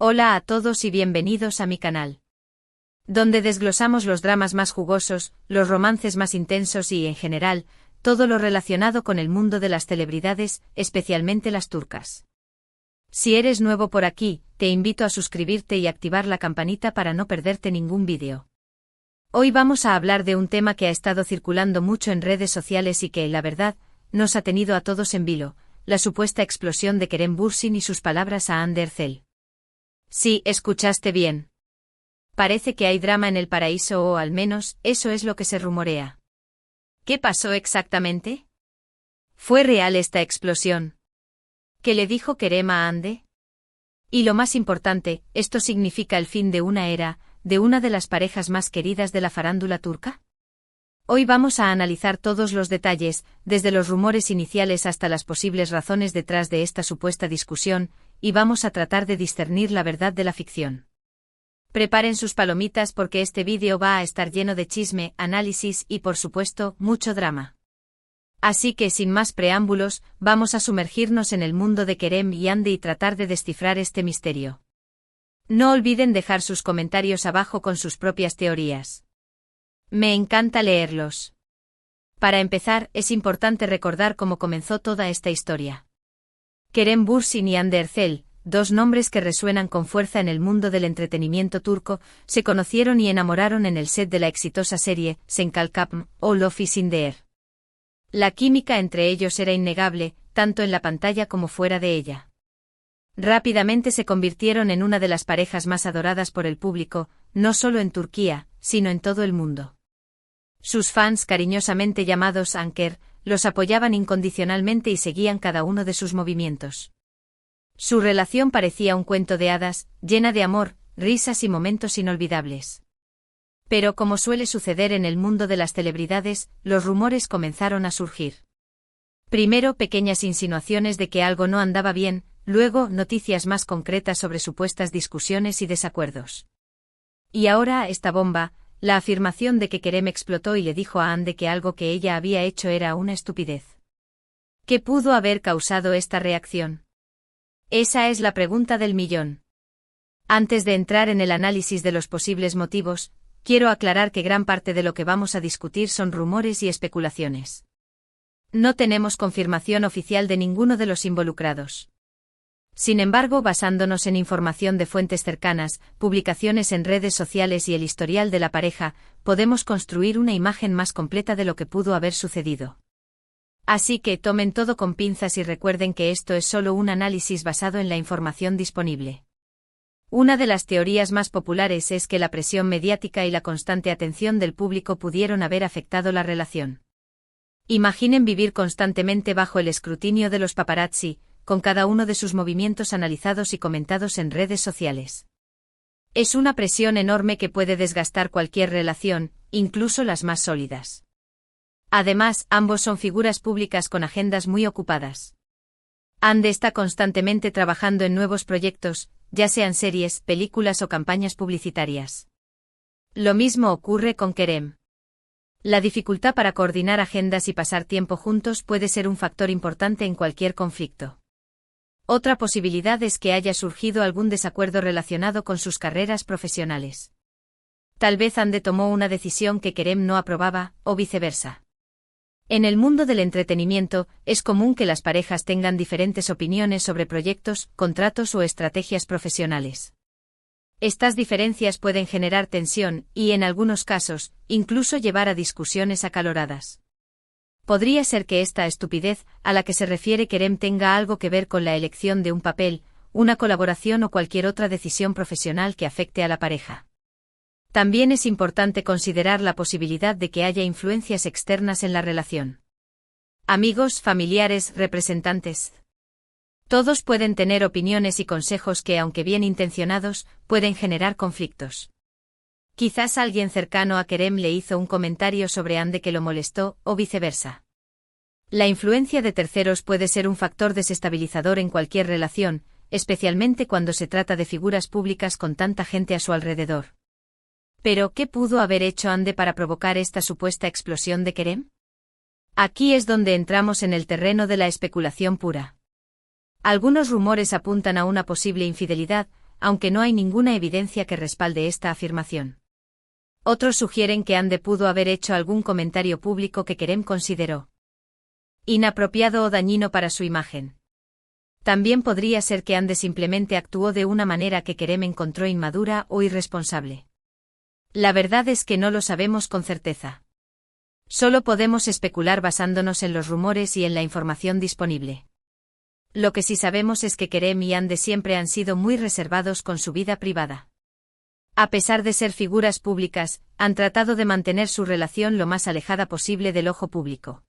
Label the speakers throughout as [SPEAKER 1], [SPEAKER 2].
[SPEAKER 1] Hola a todos y bienvenidos a mi canal, donde desglosamos los dramas más jugosos, los romances más intensos y, en general, todo lo relacionado con el mundo de las celebridades, especialmente las turcas. Si eres nuevo por aquí, te invito a suscribirte y activar la campanita para no perderte ningún vídeo. Hoy vamos a hablar de un tema que ha estado circulando mucho en redes sociales y que, la verdad, nos ha tenido a todos en vilo, la supuesta explosión de Kerem Bürsin y sus palabras a Hande Erçel. Sí, escuchaste bien. Parece que hay drama en el paraíso o al menos, eso es lo que se rumorea. ¿Qué pasó exactamente? ¿Fue real esta explosión? ¿Qué le dijo Kerem a Hande? Y lo más importante, ¿esto significa el fin de una era, de una de las parejas más queridas de la farándula turca? Hoy vamos a analizar todos los detalles, desde los rumores iniciales hasta las posibles razones detrás de esta supuesta discusión, y vamos a tratar de discernir la verdad de la ficción. Preparen sus palomitas porque este vídeo va a estar lleno de chisme, análisis y, por supuesto, mucho drama. Así que, sin más preámbulos, vamos a sumergirnos en el mundo de Kerem y Hande y tratar de descifrar este misterio. No olviden dejar sus comentarios abajo con sus propias teorías. Me encanta leerlos. Para empezar, es importante recordar cómo comenzó toda esta historia. Kerem Bürsin y Hande Erçel, dos nombres que resuenan con fuerza en el mundo del entretenimiento turco, se conocieron y enamoraron en el set de la exitosa serie Sen Kalkapm o Love is in the Air. La química entre ellos era innegable, tanto en la pantalla como fuera de ella. Rápidamente se convirtieron en una de las parejas más adoradas por el público, no solo en Turquía, sino en todo el mundo. Sus fans, cariñosamente llamados Anker, los apoyaban incondicionalmente y seguían cada uno de sus movimientos. Su relación parecía un cuento de hadas, llena de amor, risas y momentos inolvidables. Pero como suele suceder en el mundo de las celebridades, los rumores comenzaron a surgir. Primero pequeñas insinuaciones de que algo no andaba bien, luego noticias más concretas sobre supuestas discusiones y desacuerdos. Y ahora esta bomba, la afirmación de que Kerem explotó y le dijo a Hande que algo que ella había hecho era una estupidez. ¿Qué pudo haber causado esta reacción? Esa es la pregunta del millón. Antes de entrar en el análisis de los posibles motivos, quiero aclarar que gran parte de lo que vamos a discutir son rumores y especulaciones. No tenemos confirmación oficial de ninguno de los involucrados. Sin embargo, basándonos en información de fuentes cercanas, publicaciones en redes sociales y el historial de la pareja, podemos construir una imagen más completa de lo que pudo haber sucedido. Así que tomen todo con pinzas y recuerden que esto es solo un análisis basado en la información disponible. Una de las teorías más populares es que la presión mediática y la constante atención del público pudieron haber afectado la relación. Imaginen vivir constantemente bajo el escrutinio de los paparazzi, con cada uno de sus movimientos analizados y comentados en redes sociales. Es una presión enorme que puede desgastar cualquier relación, incluso las más sólidas. Además, ambos son figuras públicas con agendas muy ocupadas. Hande está constantemente trabajando en nuevos proyectos, ya sean series, películas o campañas publicitarias. Lo mismo ocurre con Kerem. La dificultad para coordinar agendas y pasar tiempo juntos puede ser un factor importante en cualquier conflicto. Otra posibilidad es que haya surgido algún desacuerdo relacionado con sus carreras profesionales. Tal vez Hande tomó una decisión que Kerem no aprobaba, o viceversa. En el mundo del entretenimiento, es común que las parejas tengan diferentes opiniones sobre proyectos, contratos o estrategias profesionales. Estas diferencias pueden generar tensión y, en algunos casos, incluso llevar a discusiones acaloradas. Podría ser que esta estupidez, a la que se refiere Kerem, tenga algo que ver con la elección de un papel, una colaboración o cualquier otra decisión profesional que afecte a la pareja. También es importante considerar la posibilidad de que haya influencias externas en la relación. Amigos, familiares, representantes. Todos pueden tener opiniones y consejos que, aunque bien intencionados, pueden generar conflictos. Quizás alguien cercano a Kerem le hizo un comentario sobre Hande que lo molestó, o viceversa. La influencia de terceros puede ser un factor desestabilizador en cualquier relación, especialmente cuando se trata de figuras públicas con tanta gente a su alrededor. Pero, ¿qué pudo haber hecho Hande para provocar esta supuesta explosión de Kerem? Aquí es donde entramos en el terreno de la especulación pura. Algunos rumores apuntan a una posible infidelidad, aunque no hay ninguna evidencia que respalde esta afirmación. Otros sugieren que Ande pudo haber hecho algún comentario público que Kerem consideró inapropiado o dañino para su imagen. También podría ser que Ande simplemente actuó de una manera que Kerem encontró inmadura o irresponsable. La verdad es que no lo sabemos con certeza. Solo podemos especular basándonos en los rumores y en la información disponible. Lo que sí sabemos es que Kerem y Ande siempre han sido muy reservados con su vida privada. A pesar de ser figuras públicas, han tratado de mantener su relación lo más alejada posible del ojo público.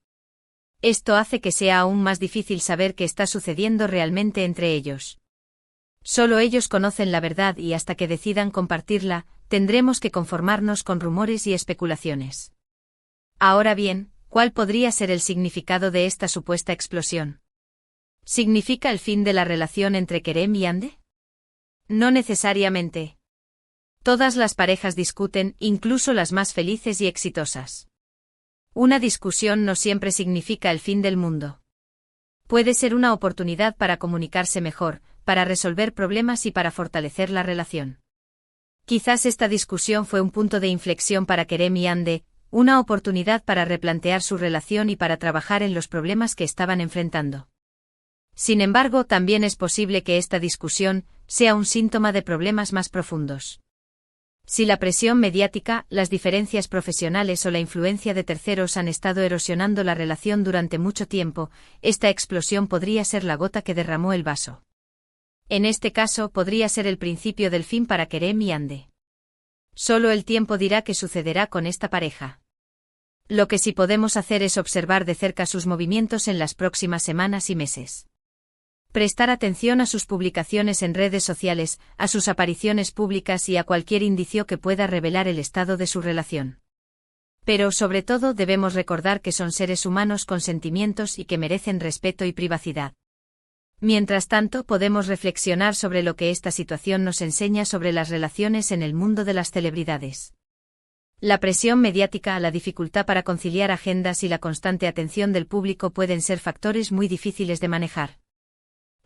[SPEAKER 1] Esto hace que sea aún más difícil saber qué está sucediendo realmente entre ellos. Solo ellos conocen la verdad y hasta que decidan compartirla, tendremos que conformarnos con rumores y especulaciones. Ahora bien, ¿cuál podría ser el significado de esta supuesta explosión? ¿Significa el fin de la relación entre Kerem y Ande? No necesariamente. Todas las parejas discuten, incluso las más felices y exitosas. Una discusión no siempre significa el fin del mundo. Puede ser una oportunidad para comunicarse mejor, para resolver problemas y para fortalecer la relación. Quizás esta discusión fue un punto de inflexión para Kerem y Ande, una oportunidad para replantear su relación y para trabajar en los problemas que estaban enfrentando. Sin embargo, también es posible que esta discusión sea un síntoma de problemas más profundos. Si la presión mediática, las diferencias profesionales o la influencia de terceros han estado erosionando la relación durante mucho tiempo, esta explosión podría ser la gota que derramó el vaso. En este caso, podría ser el principio del fin para Kerem y Ande. Solo el tiempo dirá qué sucederá con esta pareja. Lo que sí podemos hacer es observar de cerca sus movimientos en las próximas semanas y meses. Prestar atención a sus publicaciones en redes sociales, a sus apariciones públicas y a cualquier indicio que pueda revelar el estado de su relación. Pero sobre todo debemos recordar que son seres humanos con sentimientos y que merecen respeto y privacidad. Mientras tanto, podemos reflexionar sobre lo que esta situación nos enseña sobre las relaciones en el mundo de las celebridades. La presión mediática, la dificultad para conciliar agendas y la constante atención del público pueden ser factores muy difíciles de manejar.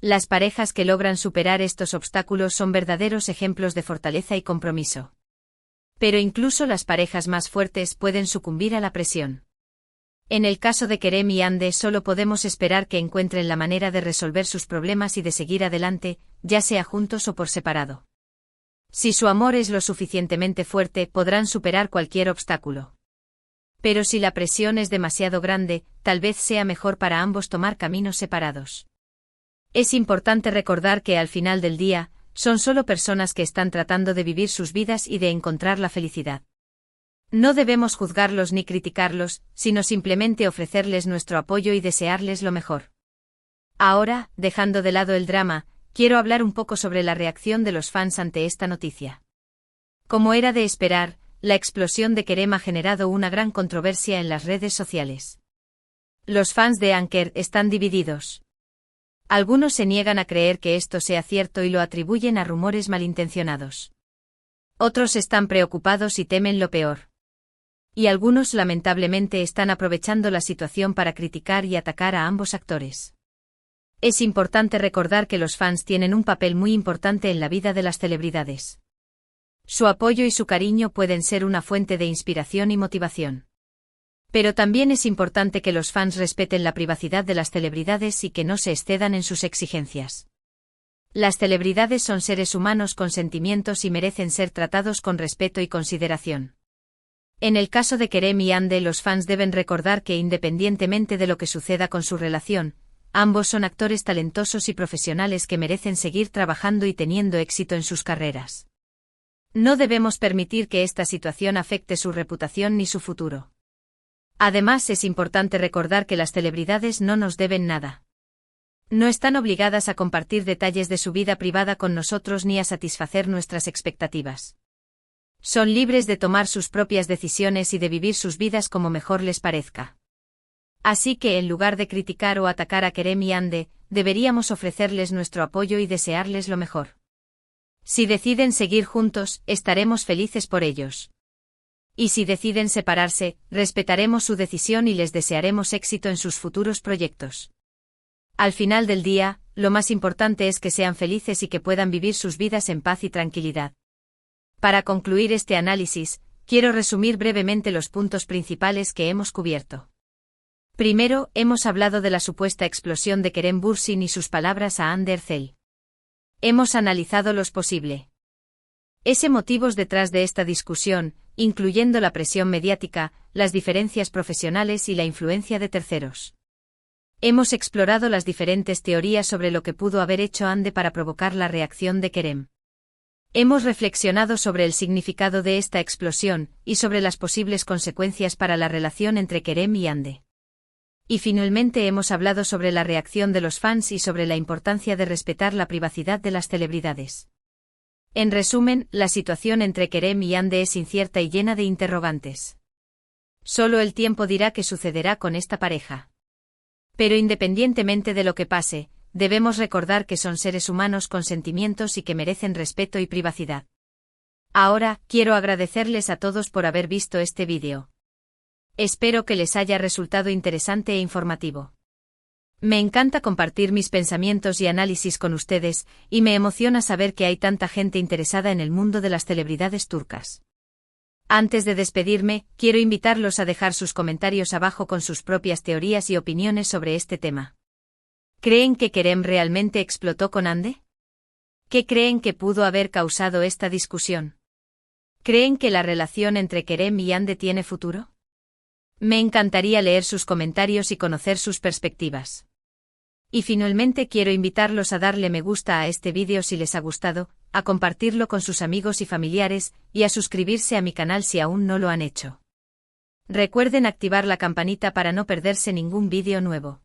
[SPEAKER 1] Las parejas que logran superar estos obstáculos son verdaderos ejemplos de fortaleza y compromiso. Pero incluso las parejas más fuertes pueden sucumbir a la presión. En el caso de Kerem y Ande, solo podemos esperar que encuentren la manera de resolver sus problemas y de seguir adelante, ya sea juntos o por separado. Si su amor es lo suficientemente fuerte, podrán superar cualquier obstáculo. Pero si la presión es demasiado grande, tal vez sea mejor para ambos tomar caminos separados. Es importante recordar que al final del día, son solo personas que están tratando de vivir sus vidas y de encontrar la felicidad. No debemos juzgarlos ni criticarlos, sino simplemente ofrecerles nuestro apoyo y desearles lo mejor. Ahora, dejando de lado el drama, quiero hablar un poco sobre la reacción de los fans ante esta noticia. Como era de esperar, la explosión de Kerem ha generado una gran controversia en las redes sociales. Los fans de Anker están divididos. Algunos se niegan a creer que esto sea cierto y lo atribuyen a rumores malintencionados. Otros están preocupados y temen lo peor. Y algunos lamentablemente están aprovechando la situación para criticar y atacar a ambos actores. Es importante recordar que los fans tienen un papel muy importante en la vida de las celebridades. Su apoyo y su cariño pueden ser una fuente de inspiración y motivación. Pero también es importante que los fans respeten la privacidad de las celebridades y que no se excedan en sus exigencias. Las celebridades son seres humanos con sentimientos y merecen ser tratados con respeto y consideración. En el caso de Kerem y Ande, los fans deben recordar que independientemente de lo que suceda con su relación, ambos son actores talentosos y profesionales que merecen seguir trabajando y teniendo éxito en sus carreras. No debemos permitir que esta situación afecte su reputación ni su futuro. Además, es importante recordar que las celebridades no nos deben nada. No están obligadas a compartir detalles de su vida privada con nosotros ni a satisfacer nuestras expectativas. Son libres de tomar sus propias decisiones y de vivir sus vidas como mejor les parezca. Así que, en lugar de criticar o atacar a Kerem y Ande, deberíamos ofrecerles nuestro apoyo y desearles lo mejor. Si deciden seguir juntos, estaremos felices por ellos. Y si deciden separarse, respetaremos su decisión y les desearemos éxito en sus futuros proyectos. Al final del día, lo más importante es que sean felices y que puedan vivir sus vidas en paz y tranquilidad. Para concluir este análisis, quiero resumir brevemente los puntos principales que hemos cubierto. Primero, hemos hablado de la supuesta explosión de Kerem Bürsin y sus palabras a Hande Erçel. Hemos analizado los posibles motivos detrás de esta discusión, incluyendo la presión mediática, las diferencias profesionales y la influencia de terceros. Hemos explorado las diferentes teorías sobre lo que pudo haber hecho Hande para provocar la reacción de Kerem. Hemos reflexionado sobre el significado de esta explosión y sobre las posibles consecuencias para la relación entre Kerem y Hande. Y finalmente hemos hablado sobre la reacción de los fans y sobre la importancia de respetar la privacidad de las celebridades. En resumen, la situación entre Kerem y Hande es incierta y llena de interrogantes. Solo el tiempo dirá qué sucederá con esta pareja. Pero independientemente de lo que pase, debemos recordar que son seres humanos con sentimientos y que merecen respeto y privacidad. Ahora, quiero agradecerles a todos por haber visto este vídeo. Espero que les haya resultado interesante e informativo. Me encanta compartir mis pensamientos y análisis con ustedes, y me emociona saber que hay tanta gente interesada en el mundo de las celebridades turcas. Antes de despedirme, quiero invitarlos a dejar sus comentarios abajo con sus propias teorías y opiniones sobre este tema. ¿Creen que Kerem realmente explotó con Hande? ¿Qué creen que pudo haber causado esta discusión? ¿Creen que la relación entre Kerem y Hande tiene futuro? Me encantaría leer sus comentarios y conocer sus perspectivas. Y finalmente quiero invitarlos a darle me gusta a este vídeo si les ha gustado, a compartirlo con sus amigos y familiares, y a suscribirse a mi canal si aún no lo han hecho. Recuerden activar la campanita para no perderse ningún vídeo nuevo.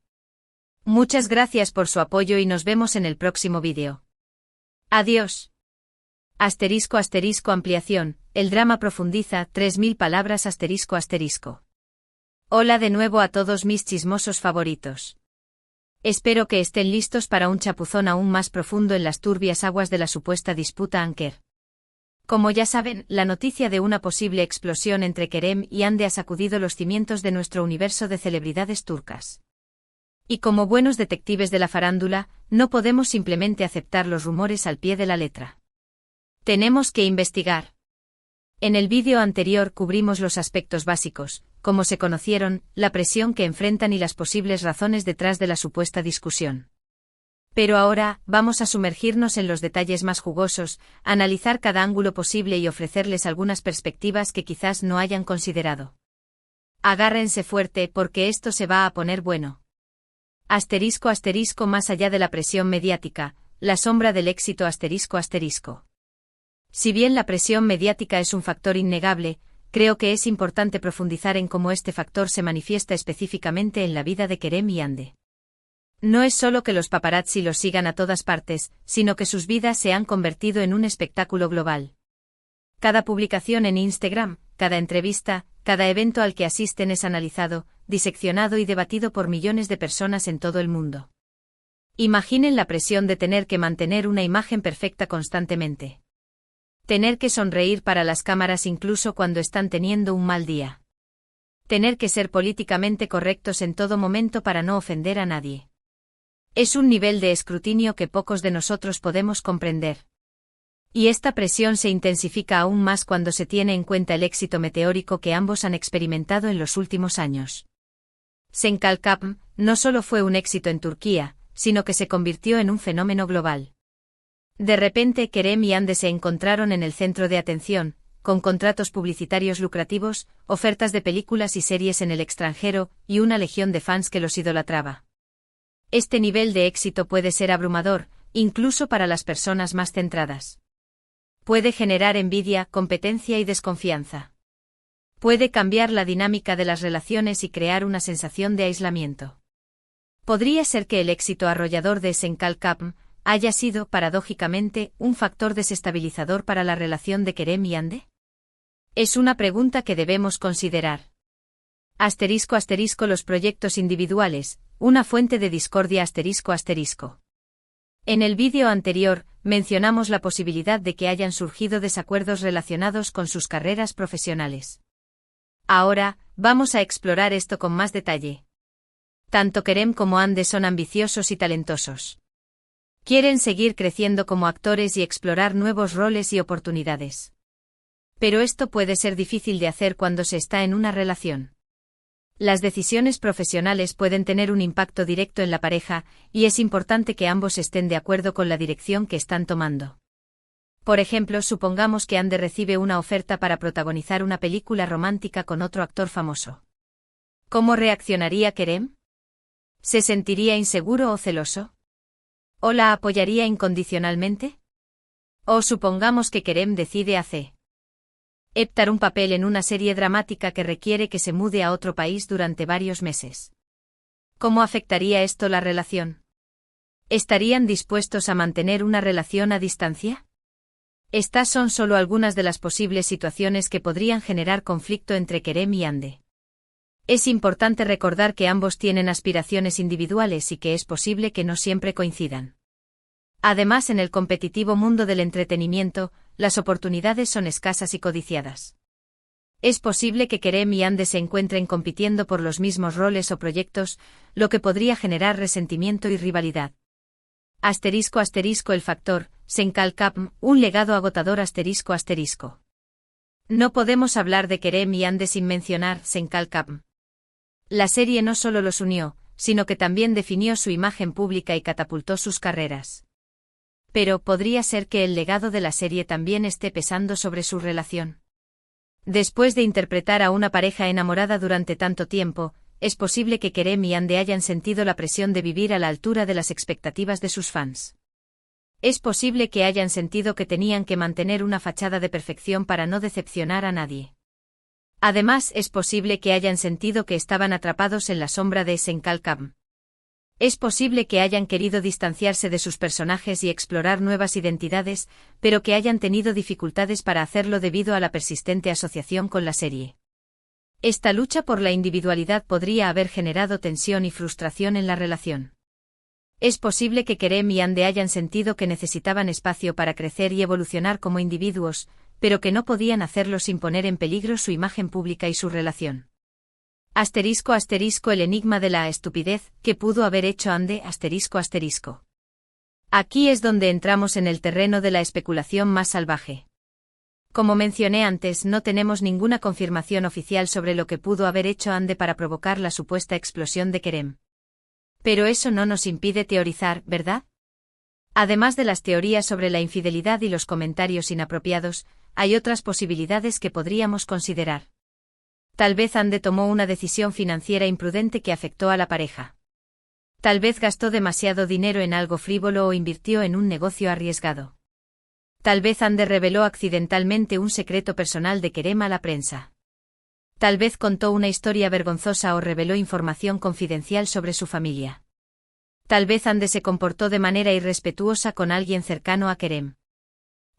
[SPEAKER 1] Muchas gracias por su apoyo y nos vemos en el próximo vídeo. Adiós. *** ampliación, el drama profundiza, 3000 palabras ***. Hola de nuevo a todos mis chismosos favoritos. Espero que estén listos para un chapuzón aún más profundo en las turbias aguas de la supuesta disputa Anker. Como ya saben, la noticia de una posible explosión entre Kerem y Hande ha sacudido los cimientos de nuestro universo de celebridades turcas. Y como buenos detectives de la farándula, no podemos simplemente aceptar los rumores al pie de la letra. Tenemos que investigar. En el vídeo anterior cubrimos los aspectos básicos, cómo se conocieron, la presión que enfrentan y las posibles razones detrás de la supuesta discusión. Pero ahora, vamos a sumergirnos en los detalles más jugosos, analizar cada ángulo posible y ofrecerles algunas perspectivas que quizás no hayan considerado. Agárrense fuerte porque esto se va a poner bueno. *** Más allá de la presión mediática, la sombra del éxito ***. Si bien la presión mediática es un factor innegable, creo que es importante profundizar en cómo este factor se manifiesta específicamente en la vida de Kerem y Hande. No es solo que los paparazzi los sigan a todas partes, sino que sus vidas se han convertido en un espectáculo global. Cada publicación en Instagram, cada entrevista, cada evento al que asisten es analizado, diseccionado y debatido por millones de personas en todo el mundo. Imaginen la presión de tener que mantener una imagen perfecta constantemente. Tener que sonreír para las cámaras incluso cuando están teniendo un mal día. Tener que ser políticamente correctos en todo momento para no ofender a nadie. Es un nivel de escrutinio que pocos de nosotros podemos comprender. Y esta presión se intensifica aún más cuando se tiene en cuenta el éxito meteórico que ambos han experimentado en los últimos años. Çengelkapı no solo fue un éxito en Turquía, sino que se convirtió en un fenómeno global. De repente Kerem y Hande se encontraron en el centro de atención, con contratos publicitarios lucrativos, ofertas de películas y series en el extranjero, y una legión de fans que los idolatraba. Este nivel de éxito puede ser abrumador, incluso para las personas más centradas. Puede generar envidia, competencia y desconfianza. Puede cambiar la dinámica de las relaciones y crear una sensación de aislamiento. Podría ser que el éxito arrollador de Çengelkapı haya sido, paradójicamente, un factor desestabilizador para la relación de Kerem y Hande. Es una pregunta que debemos considerar. *** Los proyectos individuales, una fuente de discordia ***. En el vídeo anterior, mencionamos la posibilidad de que hayan surgido desacuerdos relacionados con sus carreras profesionales. Ahora, vamos a explorar esto con más detalle. Tanto Kerem como Hande son ambiciosos y talentosos. Quieren seguir creciendo como actores y explorar nuevos roles y oportunidades. Pero esto puede ser difícil de hacer cuando se está en una relación. Las decisiones profesionales pueden tener un impacto directo en la pareja, y es importante que ambos estén de acuerdo con la dirección que están tomando. Por ejemplo, supongamos que Hande recibe una oferta para protagonizar una película romántica con otro actor famoso. ¿Cómo reaccionaría Kerem? ¿Se sentiría inseguro o celoso? ¿O la apoyaría incondicionalmente? O supongamos que Kerem decide aceptar un papel en una serie dramática que requiere que se mude a otro país durante varios meses. ¿Cómo afectaría esto la relación? ¿Estarían dispuestos a mantener una relación a distancia? Estas son solo algunas de las posibles situaciones que podrían generar conflicto entre Kerem y Hande. Es importante recordar que ambos tienen aspiraciones individuales y que es posible que no siempre coincidan. Además, en el competitivo mundo del entretenimiento, las oportunidades son escasas y codiciadas. Es posible que Kerem y Hande se encuentren compitiendo por los mismos roles o proyectos, lo que podría generar resentimiento y rivalidad. *** El factor, Senkalkapm, un legado agotador ***. No podemos hablar de Kerem y Hande sin mencionar Senkalkapm. La serie no solo los unió, sino que también definió su imagen pública y catapultó sus carreras. Pero podría ser que el legado de la serie también esté pesando sobre su relación. Después de interpretar a una pareja enamorada durante tanto tiempo, es posible que Kerem y Hande hayan sentido la presión de vivir a la altura de las expectativas de sus fans. Es posible que hayan sentido que tenían que mantener una fachada de perfección para no decepcionar a nadie. Además, es posible que hayan sentido que estaban atrapados en la sombra de Senkalkapm. Es posible que hayan querido distanciarse de sus personajes y explorar nuevas identidades, pero que hayan tenido dificultades para hacerlo debido a la persistente asociación con la serie. Esta lucha por la individualidad podría haber generado tensión y frustración en la relación. Es posible que Kerem y Hande hayan sentido que necesitaban espacio para crecer y evolucionar como individuos, pero que no podían hacerlo sin poner en peligro su imagen pública y su relación. *** El enigma de la estupidez, ¿qué pudo haber hecho Hande? ***. Aquí es donde entramos en el terreno de la especulación más salvaje. Como mencioné antes, no tenemos ninguna confirmación oficial sobre lo que pudo haber hecho Hande para provocar la supuesta explosión de Kerem. Pero eso no nos impide teorizar, ¿verdad? Además de las teorías sobre la infidelidad y los comentarios inapropiados, hay otras posibilidades que podríamos considerar. Tal vez Hande tomó una decisión financiera imprudente que afectó a la pareja. Tal vez gastó demasiado dinero en algo frívolo o invirtió en un negocio arriesgado. Tal vez Hande reveló accidentalmente un secreto personal de Kerem a la prensa. Tal vez contó una historia vergonzosa o reveló información confidencial sobre su familia. Tal vez Hande se comportó de manera irrespetuosa con alguien cercano a Kerem.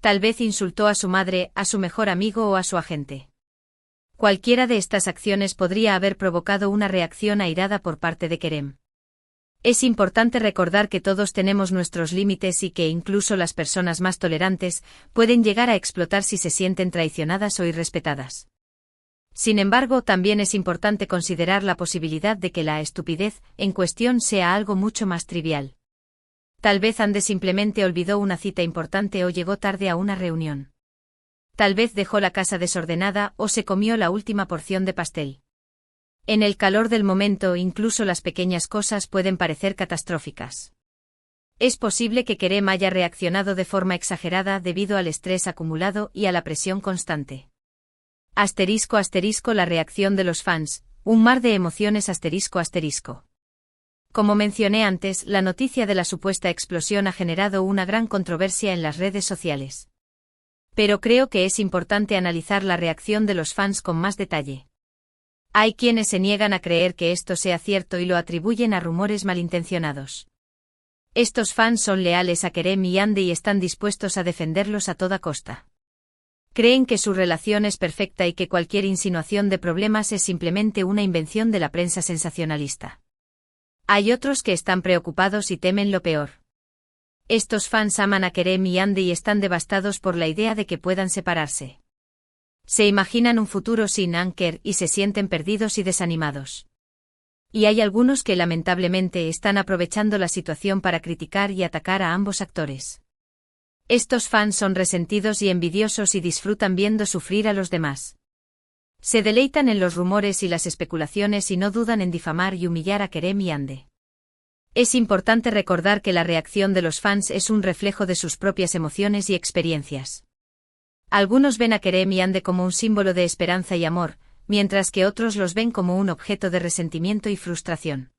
[SPEAKER 1] Tal vez insultó a su madre, a su mejor amigo o a su agente. Cualquiera de estas acciones podría haber provocado una reacción airada por parte de Kerem. Es importante recordar que todos tenemos nuestros límites y que incluso las personas más tolerantes pueden llegar a explotar si se sienten traicionadas o irrespetadas. Sin embargo, también es importante considerar la posibilidad de que la estupidez en cuestión sea algo mucho más trivial. Tal vez Hande simplemente olvidó una cita importante o llegó tarde a una reunión. Tal vez dejó la casa desordenada o se comió la última porción de pastel. En el calor del momento, incluso las pequeñas cosas pueden parecer catastróficas. Es posible que Kerem haya reaccionado de forma exagerada debido al estrés acumulado y a la presión constante. *** La reacción de los fans, un mar de emociones ***. Como mencioné antes, la noticia de la supuesta explosión ha generado una gran controversia en las redes sociales. Pero creo que es importante analizar la reacción de los fans con más detalle. Hay quienes se niegan a creer que esto sea cierto y lo atribuyen a rumores malintencionados. Estos fans son leales a Kerem y Hande y están dispuestos a defenderlos a toda costa. Creen que su relación es perfecta y que cualquier insinuación de problemas es simplemente una invención de la prensa sensacionalista. Hay otros que están preocupados y temen lo peor. Estos fans aman a Kerem y Hande y están devastados por la idea de que puedan separarse. Se imaginan un futuro sin Anker y se sienten perdidos y desanimados. Y hay algunos que lamentablemente están aprovechando la situación para criticar y atacar a ambos actores. Estos fans son resentidos y envidiosos y disfrutan viendo sufrir a los demás. Se deleitan en los rumores y las especulaciones y no dudan en difamar y humillar a Kerem y Hande. Es importante recordar que la reacción de los fans es un reflejo de sus propias emociones y experiencias. Algunos ven a Kerem y Hande como un símbolo de esperanza y amor, mientras que otros los ven como un objeto de resentimiento y frustración.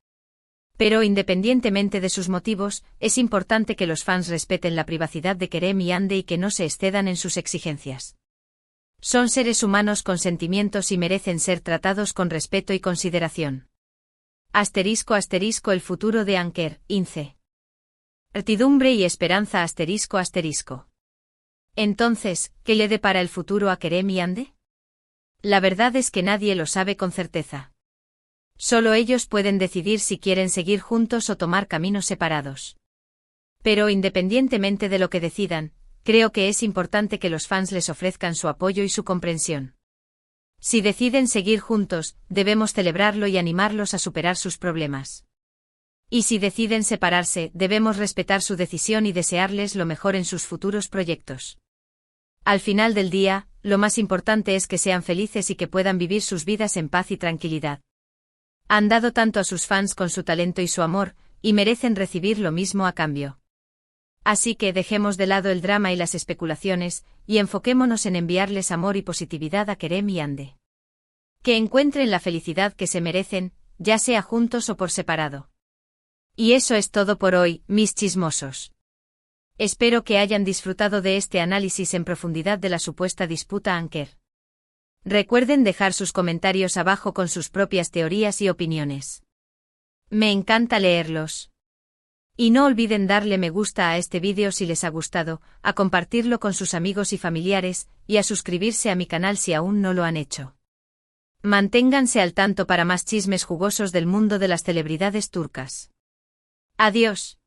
[SPEAKER 1] Pero independientemente de sus motivos, es importante que los fans respeten la privacidad de Kerem y Hande y que no se excedan en sus exigencias. Son seres humanos con sentimientos y merecen ser tratados con respeto y consideración. *** El futuro de Anker, Ince. Certidumbre y esperanza ***. Entonces, ¿qué le depara el futuro a Kerem y Hande? La verdad es que nadie lo sabe con certeza. Solo ellos pueden decidir si quieren seguir juntos o tomar caminos separados. Pero independientemente de lo que decidan, creo que es importante que los fans les ofrezcan su apoyo y su comprensión. Si deciden seguir juntos, debemos celebrarlo y animarlos a superar sus problemas. Y si deciden separarse, debemos respetar su decisión y desearles lo mejor en sus futuros proyectos. Al final del día, lo más importante es que sean felices y que puedan vivir sus vidas en paz y tranquilidad. Han dado tanto a sus fans con su talento y su amor, y merecen recibir lo mismo a cambio. Así que dejemos de lado el drama y las especulaciones, y enfoquémonos en enviarles amor y positividad a Kerem y Hande. Que encuentren la felicidad que se merecen, ya sea juntos o por separado. Y eso es todo por hoy, mis chismosos. Espero que hayan disfrutado de este análisis en profundidad de la supuesta disputa Anker. Recuerden dejar sus comentarios abajo con sus propias teorías y opiniones. Me encanta leerlos. Y no olviden darle me gusta a este vídeo si les ha gustado, a compartirlo con sus amigos y familiares, y a suscribirse a mi canal si aún no lo han hecho. Manténganse al tanto para más chismes jugosos del mundo de las celebridades turcas. Adiós.